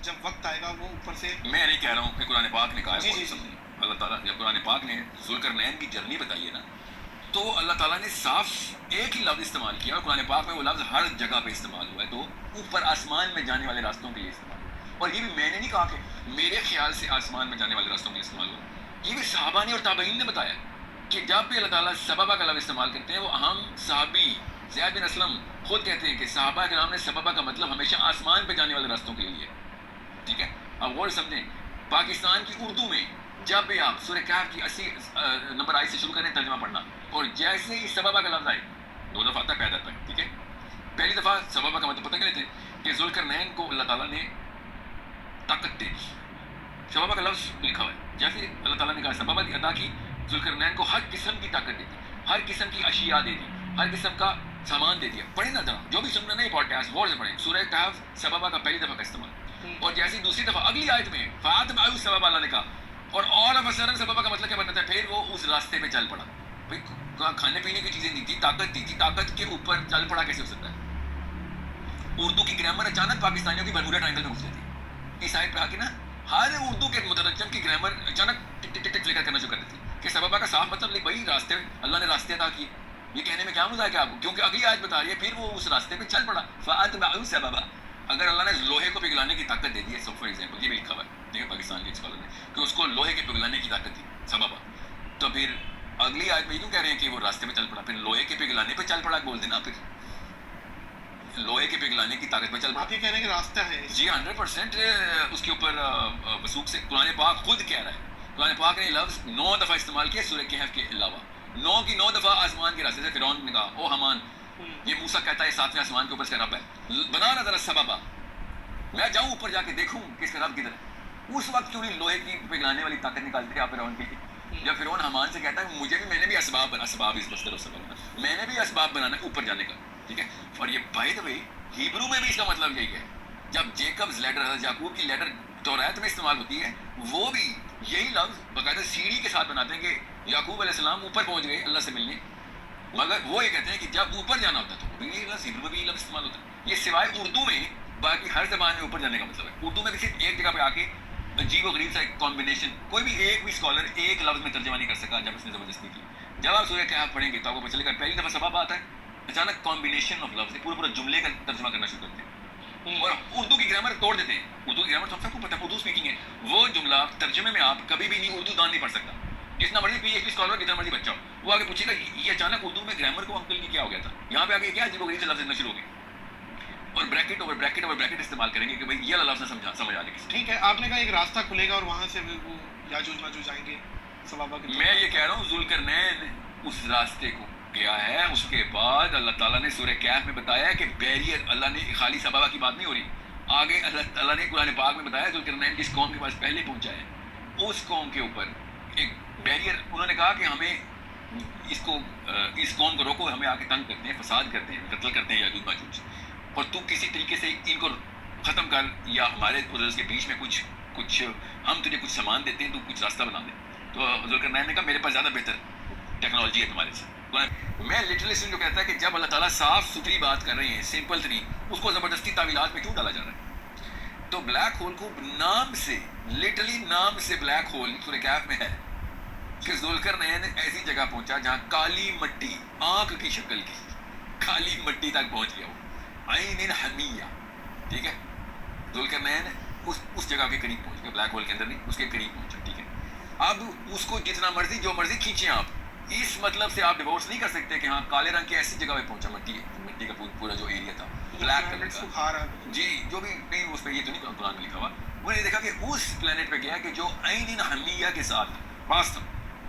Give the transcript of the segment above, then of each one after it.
جب وقت آئے گا وہ اوپر سے. میں نہیں کہہ رہا ہوں کہ قرآن پاک نے کہا ہے, جی اللہ تعالیٰ جب قرآن پاک نے ذوالقرنین کی جرنی بتائی ہے نا, تو اللہ تعالیٰ نے صاف ایک ہی لفظ استعمال کیا, اور قرآن پاک میں وہ لفظ ہر جگہ پہ استعمال ہوا ہے, تو اوپر آسمان میں جانے والے راستوں کے لیے استعمال ہوا. اور یہ بھی میں نے نہیں کہا کہ میرے خیال سے آسمان میں جانے والے راستوں کے لیے استعمال ہوا, یہ بھی صحابہ نے اور تابعین نے بتایا کہ جب بھی اللہ تعالیٰ سببہ کا لفظ استعمال کرتے ہیں, وہ اہم صحابی زید بن اسلم خود کہتے ہیں کہ صحابہ کرام نے سببہ کا مطلب ہمیشہ آسمان پہ جانے والے راستوں کے لیے لیا. ٹھیک ہے, اب غور سمجھیں, پاکستان کی اردو میں جب بھی آپ سورہ کہف کی 80 نمبر آیت سے شروع کریں ترجمہ پڑھنا, اور جیسے ہی سببہ کا لفظ آئے 2 دفعہ آتا ہے پیدا پر. ٹھیک ہے, پہلی دفعہ سببہ کا مطلب پتہ کیا لیتے ہیں کہ ذوالقرنین کو اللہ تعالیٰ نے طاقت دے دی. سببہ کا لفظ لکھا ہوا ہے, جیسے اللہ تعالیٰ نے کہا سببہ کی ادا کی, ذوالقرنین کو ہر قسم کی طاقت دے دی, ہر قسم کی اشیاء دے دی, ہر قسم کا سامان دے دیا. پڑھیں نا ذرا, جو بھی سننا نہیں پوڈ کاسٹ غور سے پڑھیں, سورہ کہف سببہ کا پہلی دفعہ کا استعمال, اور جیسی دوسری دفعہ اگلی آیت میں فَأَتْبَعُوا سَبَبًا اللہ نے کہا, اور آل آف اَ سڈن سببہ کا مطلب کیا بنتا ہے, پھر وہ اس راستے پہ چل پڑا. بھائی کھانے پینے کی چیزیں نہیں تھی, طاقت دی تھی, طاقت کے اوپر چل پڑا کیسے ہو سکتا ہے؟ اردو کی گرامر اچانک پاکستانیوں کی برموڈا ٹرائنگل میں گھس جاتی ہے. اس آیت پہ آ کے نا ہر اردو کے مترجم کی گرامر اچانک ٹک ٹک ٹک فلیکر کرنا شروع کر دیتی کہ سببہ کا صاف مطلب بھائی راستے, اللہ نے راستے عطا کیے. یہ کہنے میں کیا مزاق ہے آپ کو, کیونکہ اگلی آیت بتا رہی ہے پھر وہ اس راستے پہ چل پڑا. فَأَتْبَعُوا سَبَبًا, اگر اللہ نے لوہے کو پگھلانے کی طاقت دے دی ہے, سو فار ایگزامپل یہ بھی لکھا ہوا ہے دیکھیں پاکستان کے اسکالر نے کہ اس کو لوہے کے پگھلانے کی طاقت دی سببہ, تو پھر اگلی آیت میں کیوں کہہ رہے ہیں کہ وہ راستے میں چل پڑا, پھر لوہے کے پگھلانے پہ چل پڑا بول دینا, پھر لوہے کے پگھلانے کی طاقت پہ چل پڑا. آپ یہ کہہ رہے ہیں کہ راستہ ہے. جی 100% اس کے اوپر وثوق سے قرآن پاک خود کہہ رہا ہے. قرآن پاک نے لفظ 9 دفعہ استعمال کیا سورہ کہف کے علاوہ, 9 کی 9 دفعہ آسمان کے راستے سے. فرعون نے کہا او حمان, یہ موسیٰ کہتا ہے 7ویں آسمان کے اوپر سے رب ہے, بنا نہ ذرا سببہ, میں جاؤں اوپر جا کے دیکھوں کہ اس کا رب کدھر ہے. اس وقت کیوں نہیں لوہے کی پگھلانے والی طاقت نکالتے آپ فرعون کی, جب فرعون حمان سے کہتا ہے مجھے بھی, میں نے بھی اسباب اس بستر سبب, میں نے بھی اسباب بنانا اوپر جانے کا. ٹھیک ہے, اور یہ بائی دا وے ہیبرو میں بھی اس کا مطلب یہی ہے. جب جیکبز لیٹر حضرت یعقوب کی لیٹر توریت میں استعمال ہوتی ہے, وہ بھی یہی لفظ باقاعدہ سیڑھی کے ساتھ بناتے ہیں کہ یعقوب علیہ السلام اوپر پہنچ گئے اللہ سے ملنے, مگر وہ یہ کہتے ہیں کہ جب اوپر جانا ہوتا ہے تو یہ لفظ ہیبرو میں بھی یہ لفظ استعمال ہوتا ہے. یہ سوائے اردو میں باقی ہر زبان میں اوپر جانے کا مطلب ہے. اردو میں صرف ایک جگہ پہ آ کے عجیب و غریب سا ایک کمبینیشن, کوئی بھی ایک بھی اسکالر ایک لفظ میں ترجمہ نہیں کر سکا جب اس نے زبردستی کی. جب آپ سورہ کہف پڑھیں گے تو آپ کو پتہ چلے گا پہلی دفعہ سبب آتا ہے, اچانک کمبینیشن آف لفظ پورے جملے کا ترجمہ کرنا شروع کرتے ہیں, اور اردو کی گرامر توڑ دیتے ہیں. اردو کی گرامر تو سب کو پتہ ہے, اردو اسپیکنگ ہے, وہ جملہ ترجمے میں آپ کبھی بھی نہیں اردو دان نہیں پڑھ سکتا, جتنا مرضی پی ایچ ڈی اسکالر جتنا مرضی بچہ ہو, وہ آگے پوچھے گا یہ اچانک اردو میں گرامر کو انکل کی کیا ہو گیا تھا, یہاں پہ آگے کیا عجیب و غریب سے لفظ شروع ہو گئے, اور bracket over bracket over bracket استعمال کریں گے کہ بھائی یہ لفظ نہ سمجھ آ جائے کسی. ٹھیک ہے, آپ نے کہا ایک راستہ کھلے گا اور وہاں سے وہ یاجوج ماجوج آئیں گے سببہ کے. میں یہ کہہ رہا ہوں ذوالقرنین اس راستے کو گیا ہے, اس کے بعد اللہ تعالیٰ نے سورہ کہف میں بتایا کہ بیریئر, اللہ نے خالی سببہ کی بات نہیں ہو رہی, آگے اللہ تعالیٰ نے قرآن پاک میں بتایا ذوالقرنین جس قوم کے پاس پہلے پہنچا ہے, اس قوم کے اوپر ایک بیریئر, انہوں نے کہا کہ ہمیں اس قوم کو روکو, ہمیں آ کے تنگ کرتے ہیں, فساد کرتے ہیں, قتل کرتے ہیں یاجوج ماجوج, اور تو کسی طریقے سے ان کو ختم کر, یا ہمارے کے بیچ میں کچھ ہم تجھے کچھ سامان دیتے ہیں, تو کچھ راستہ بنا دیں. تو ذوالقرنین نے کہا میرے پاس زیادہ بہتر ٹیکنالوجی ہے تمہارے سے. میں لٹرلی جو کہتا ہے کہ جب اللہ تعالیٰ صاف ستھری بات کر رہے ہیں, سمپل تھری, اس کو زبردستی تعویلات میں کیوں ڈالا جا رہا ہے؟ تو بلیک ہول کو نام سے, لٹرلی نام سے بلیک ہول سورہ کہف میں ہے کہ ذوالقرنین ایسی جگہ پہنچا جہاں کالی مٹی, آنکھ کی شکل کی کالی مٹی تک پہنچ گیا, وہ عین حمیہ. ٹھیک ہے, ذوالقرنین اس جگہ کے قریب پہنچ گیا, بلیک ہول کے اندر نہیں, اس کے قریب پہنچا. ٹھیک ہے, اب اس کو جتنا مرضی جو مرضی کھینچیں آپ, اس مطلب سے آپ ڈیوورس نہیں کر سکتے کہ ہاں کالے رنگ کی ایسی جگہ پہ پہنچا, مٹی کا پورا جو ایریا تھا بلیک کلر کا, جی جو بھی نہیں, اس پہ یہ تو نہیں قرآن میں لکھا ہوا, وہ نے دیکھا کہ اس پلینٹ پہ گیا کہ جو عین حمیہ کے ساتھ پاس تھا.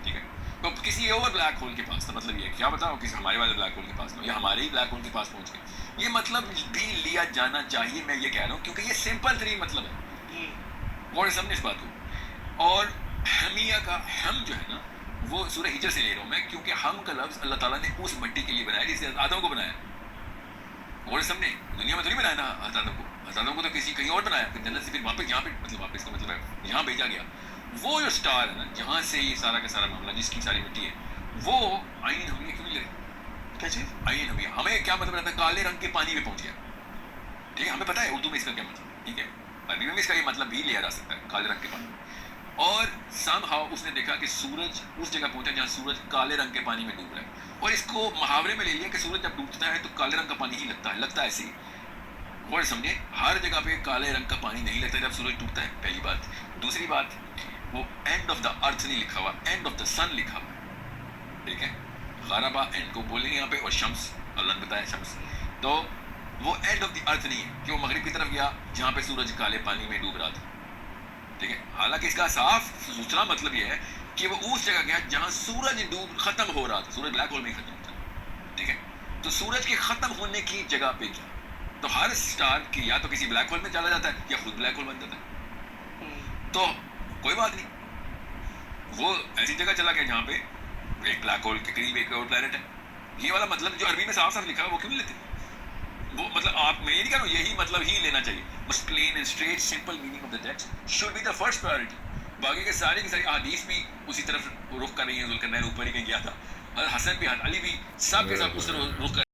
ٹھیک ہے, تو کسی اور بلیک ہول کے پاس تھا, مطلب یہ کیا بتاؤ کسی ہمارے والے بلیک ہول کے پاس یا ہمارے ہی بلیک ہول کے پاس پہنچ گئے, یہ مطلب بھی لیا جانا چاہیے. میں یہ کہہ رہا ہوں کیونکہ یہ سمپل ترین مطلب ہے, وہ سمجھے اس بات کو. اور حمیہ کا ہم جو ہے نا, وہ سورہ ہجر سے لے رہا ہوں میں, کیونکہ ہم کا لفظ اللہ تعالیٰ نے اس مٹی کے لیے بنایا جس سے آدم کو بنایا. اور سمجھے دنیا میں تو نہیں بنایا نا آدم کو تو کسی کہیں اور بنایا, پھر جنت سے پھر واپس یہاں پہ, مطلب واپس کا مطلب ہے یہاں بھیجا گیا. وہ جو اسٹار ہے نا جہاں سے یہ سارا کا سارا معاملہ, جس کی ساری مٹی ہے, وہ عین حمیہ کیوں نہیں لگے؟ کیا چیز عین حمیہ؟ ہمیں کیا مطلب رہتا ہے, کالے رنگ کے پانی میں پہنچ گیا. ٹھیک ہے, ہمیں پتہ ہے اردو میں اس کا کیا مطلب. ٹھیک ہے, عربی میں کنوینس کا یہ مطلب بھی لیا جا سکتا ہے کالے رنگ کے پانی میں. اور سم ہاؤ اس نے دیکھا کہ سورج اس جگہ پہنچا جہاں سورج کالے رنگ کے پانی میں ڈوب رہا ہے, اور اس کو محاورے میں لے لیا کہ سورج جب ڈوبتا ہے تو کالے رنگ کا پانی ہی لگتا ہے ایسے ہی. اور سمجھے ہر جگہ پہ کالے رنگ کا پانی نہیں لگتا جب سورج ڈوبتا ہے, پہلی بات. دوسری بات, وہ اینڈ آف دا ارتھ نہیں لکھا ہوا, اینڈ آف دا سن لکھا ہوا ہے, ٹھیک ہے. غربا اینڈ کو بولیں گے یہاں پہ, اور شمس اللہ نے بتایا شمس, تو وہ اینڈ آف دی ارتھ نہیں ہے کہ وہ مغرب کی طرف گیا جہاں پہ سورج کالے پانی میں ڈوب رہا تھا, ٹھیک ہے. حالانکہ اس کا صاف ستھرا مطلب یہ ہے کہ وہ اس جگہ گیا جہاں سورج ڈوب ختم ہو رہا تھا. سورج بلیک ہول میں ہی ختم ہوتا ہے, ٹھیک ہے. تو سورج کے ختم ہونے کی جگہ پہ کیا, تو ہر اسٹار کی یا تو کسی بلیک ہول میں چلا جاتا ہے یا خود بلیک ہول بن جاتا ہے. تو کوئی بات نہیں, وہ ایسی جگہ چلا گیا جہاں پہ ایک بلیک ہول کے قریب ایک اور پلانٹ ہے. یہ والا مطلب جو عربی میں صاف صاف لکھا ہے وہ کیوں نہیں لیتے؟ وہ مطلب آپ میں یہ نہیں کہہ رہا ہوں یہی مطلب ہی لینا چاہیے, بس plain and straight simple meaning of the text should be the first priority. باقی کے ساری کی ساری احادیث بھی اسی طرف رخ کر رہی ہیں, ذوالقرنین اوپر ہی کہیں گیا تھا, حسن بھی علی بھی سب کے سب اس طرف رخ کر